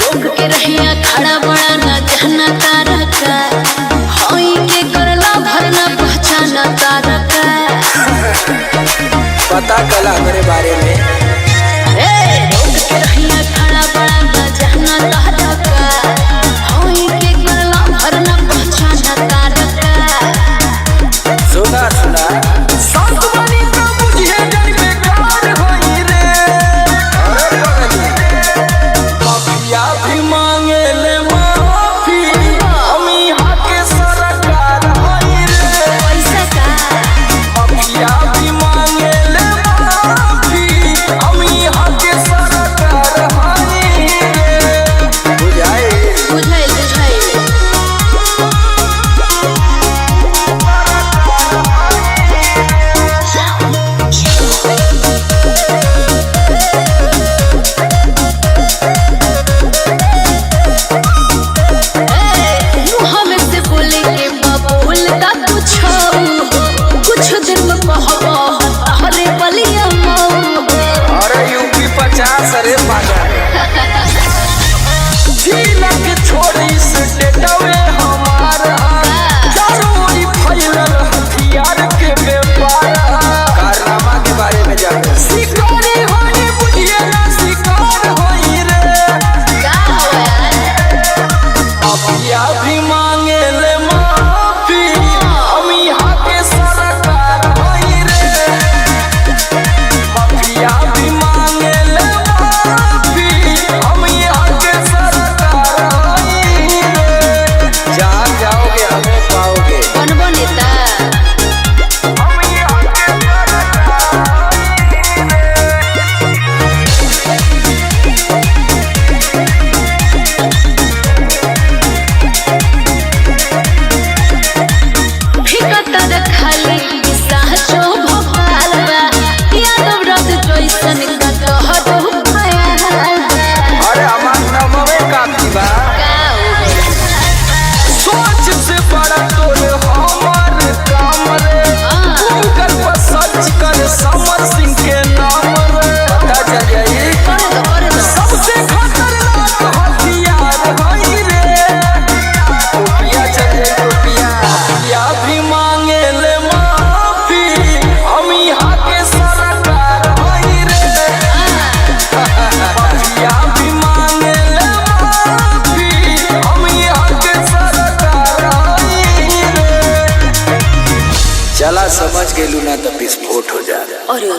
खड़ा बड़ा न जाना तारा का होई के करला भरना पहचाना तारा का पता कला मेरे बारे में लोग के रहिया खड़ा बड़ा न जाना तारा का होई के करला भरना पहचाना तारा का सुना सुना संत बनी तो बुझे जन बेकार होई रे माफिया भी मांगे ले माफी हम यहाँ के सरकार होई रे पैसा का माफिया भी मांगे ले माफी हम यहाँ के सरकार होई रे बुझाए बुझाइल हमें से बोले के बबूल का कुछ दिन में कहबो हरे बलिया मऊ अरे यूपी 50 अरे पागल जिला के छोड़ी से डेटवे हमारा चारों ओर फैलल हथियार के व्यापार कारनामा के बारे में जाने शिकारी होई बुझिए ना शिकार होई रे का माफिया भी मांगे ले माफी हम यहाँ के सरकार होई रे माफिया भी मांगे ले माफी हम यहाँ के सरकार होई रे जहाँ जाओगे हमें पाओगे बनबो नेता हम यहाँ के सरकार होई फिकत खाली साचो भोपाल बा यादव रात जैसन का तोहरो भया अरे हमार नमवे काफी बा सोच से बड़ा तोरे हमार काम रे गूगल पर सर्च कर समर सिंह के नाम रे पता चल जाई कर दो सबसे खतरनाक हथियार होई रे रुपया चल जाई रुपया भी मांगे ले माफी हम यहाँ के सरकार होई रे माफिया भी मांगे ले माफी हम यहाँ के सरकार होई रे चला समझ गेलू ना तो विस्फोट हो जा अरे